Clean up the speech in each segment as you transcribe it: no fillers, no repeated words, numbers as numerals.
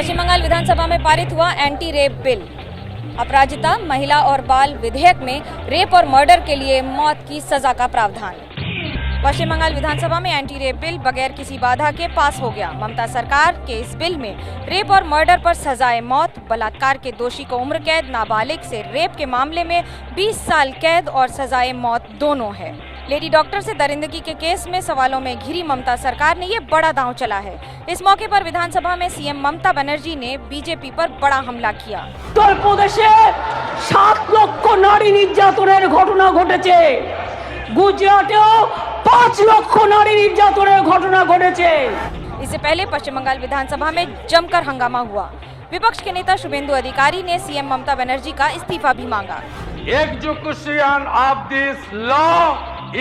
पश्चिम बंगाल विधानसभा में पारित हुआ एंटी रेप बिल। अपराजिता, महिला और बाल विधेयक में रेप और मर्डर के लिए मौत की सजा का प्रावधान। पश्चिम बंगाल विधानसभा में एंटी रेप बिल बगैर किसी बाधा के पास हो गया। ममता सरकार के इस बिल में रेप और मर्डर पर सजाए मौत, बलात्कार के दोषी को उम्र कैद, नाबालिग से रेप के मामले में 20 साल कैद और सजाए मौत दोनों है। लेडी डॉक्टर से दरिंदगी के केस में सवालों में घिरी ममता सरकार ने ये बड़ा दांव चला है। इस मौके पर विधानसभा में सीएम ममता बनर्जी ने बीजेपी पर बड़ा हमला किया। उत्तर प्रदेशे 7 লক্ষ নারী নির্যাতনের ঘটনা ঘটেছে, গুজরাটেও 5 লক্ষ নারী নির্যাতনের ঘটনা ঘটেছে। इससे पहले पश्चिम बंगाल विधानसभा में जमकर हंगामा हुआ। विपक्ष के नेता शुभेंदु अधिकारी ने सीएम ममता बनर्जी का इस्तीफा भी मांगा। Execution of this law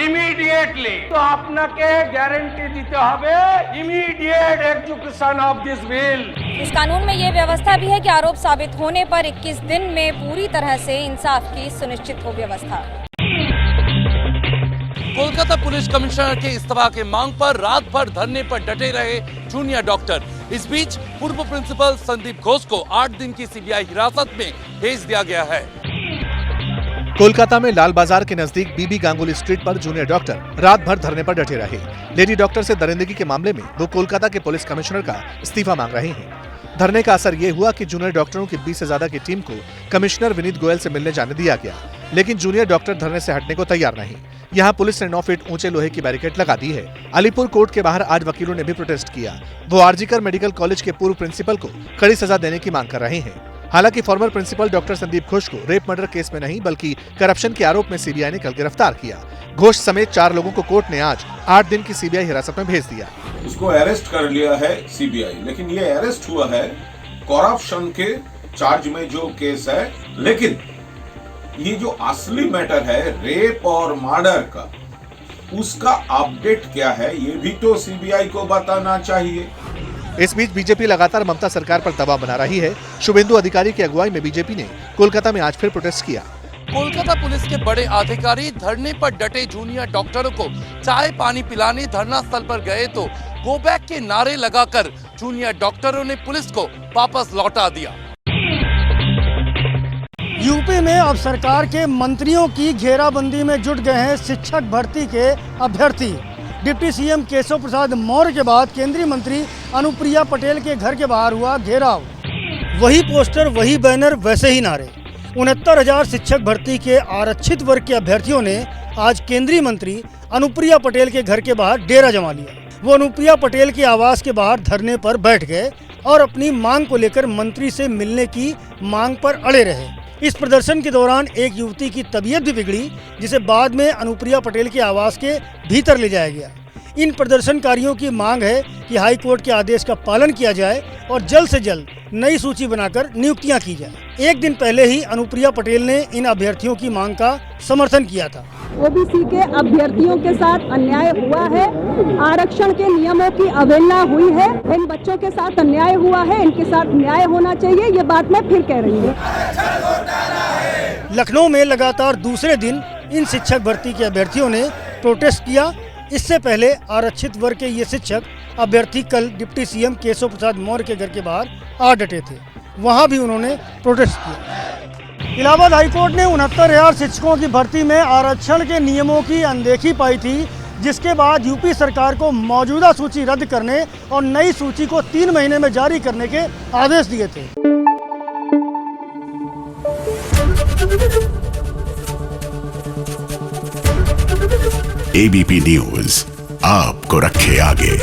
immediately তো আপনাকে গ্যারান্টি দিতে হবে immediate execution of this bill. इस कानून में ये व्यवस्था भी है कि आरोप साबित होने पर 21 दिन में पूरी तरह से इंसाफ की सुनिश्चित हो व्यवस्था। कोलकाता पुलिस कमिश्नर के इस्तीफा के मांग पर रात भर धरने पर डटे रहे जूनियर डॉक्टर। इस बीच पूर्व प्रिंसिपल संदीप घोष को 8 दिन की सीबीआई हिरासत में भेज दिया गया है। कोलकाता में लाल बाजार के नजदीक बीबी गांगुली स्ट्रीट पर जूनियर डॉक्टर रात भर धरने पर डटे रहे। लेडी डॉक्टर से दरिंदगी के मामले में वो कोलकाता के पुलिस कमिश्नर का इस्तीफा मांग रहे हैं। धरने का असर ये हुआ कि जूनियर डॉक्टरों की 20 से ज्यादा की टीम को कमिश्नर विनीत गोयल से मिलने जाने दिया गया, लेकिन जूनियर डॉक्टर धरने से हटने को तैयार नहीं। यहाँ पुलिस ने 9 फीट ऊंचे लोहे की बैरिकेड लगा दी है। अलीपुर कोर्ट के बाहर आज वकीलों ने भी प्रोटेस्ट किया। वो आरजीकर मेडिकल कॉलेज के पूर्व प्रिंसिपल को कड़ी सजा देने की मांग कर रहे हैं। हालांकि former principal doctor Sandip Ghosh को रेप मर्डर केस में नहीं बल्कि करप्शन के आरोप में सीबीआई ने कल गिरफ्तार किया। घोष समेत 4 लोगों को कोर्ट ने आज 8 दिन की सीबीआई हिरासत में भेज दिया। उसको अरेस्ट कर लिया है सीबीआई, लेकिन ये अरेस्ट हुआ है करप्शन के चार्ज में जो केस है। लेकिन ये जो असली मैटर है रेप और मर्डर का, उसका अपडेट क्या है ये भी तो सीबीआई को बताना चाहिए। इस बीच बीजेपी लगातार ममता सरकार पर दबाव बना रही है। शुभेंदु अधिकारी की अगुवाई में बीजेपी ने कोलकाता में आज फिर प्रोटेस्ट किया। कोलकाता पुलिस के बड़े अधिकारी धरने पर डटे जूनियर डॉक्टरों को चाय पानी पिलाने धरना स्थल पर गए तो गो बैक के नारे लगाकर जूनियर डॉक्टरों ने पुलिस को वापस लौटा दिया। यूपी में अब सरकार के मंत्रियों की घेराबंदी में जुट गए हैं शिक्षक भर्ती के अभ्यर्थी। डिप्टी सीएम केशव प्रसाद मौर्य के बाद केंद्रीय मंत्री अनुप्रिया पटेल के घर के बाहर हुआ घेराव। वही पोस्टर, वही बैनर, वैसे ही नारे। 69,000 शिक्षक भर्ती के आरक्षित वर्ग के अभ्यर्थियों ने आज केंद्रीय मंत्री अनुप्रिया पटेल के घर के बाहर डेरा जमा लिया। वो अनुप्रिया पटेल के आवास के बाहर धरने पर बैठ गए और अपनी मांग को लेकर मंत्री से मिलने की मांग पर अड़े रहे। इस प्रदर्शन के दौरान एक युवती की तबीयत भी बिगड़ी, जिसे बाद में अनुप्रिया पटेल के आवास के भीतर ले जाया गया। इन प्रदर्शनकारियों की मांग है कि हाई कोर्ट के आदेश का पालन किया जाए और जल्द से जल्द नई सूची बनाकर नियुक्तियां की जाए। एक दिन पहले ही अनुप्रिया पटेल ने इन अभ्यर्थियों की मांग का समर्थन किया था। ओबीसी के अभ्यर्थियों के साथ अन्याय हुआ है, आरक्षण के नियमों की अवहेलना हुई है, इन बच्चों के साथ अन्याय हुआ है, इनके साथ न्याय होना चाहिए। ये बात मैं फिर कह रही हूँ। लखनऊ में लगातार दूसरे दिन इन शिक्षक भर्ती के अभ्यर्थियों ने प्रोटेस्ट किया। इससे पहले आरक्षित वर्ग के ये शिक्षक अभ्यर्थी कल डिप्टी सीएम केशव प्रसाद मौर्य के घर के बाहर आ डटे थे। वहां भी उन्होंने प्रोटेस्ट किया। इलाहाबाद हाईकोर्ट ने 69,000 शिक्षकों की भर्ती में आरक्षण के नियमों की अनदेखी पाई थी, जिसके बाद यूपी सरकार को मौजूदा सूची रद्द करने और नई सूची को 3 महीने में जारी करने के आदेश दिए थे। एबीपी न्यूज आपको रखे आगे।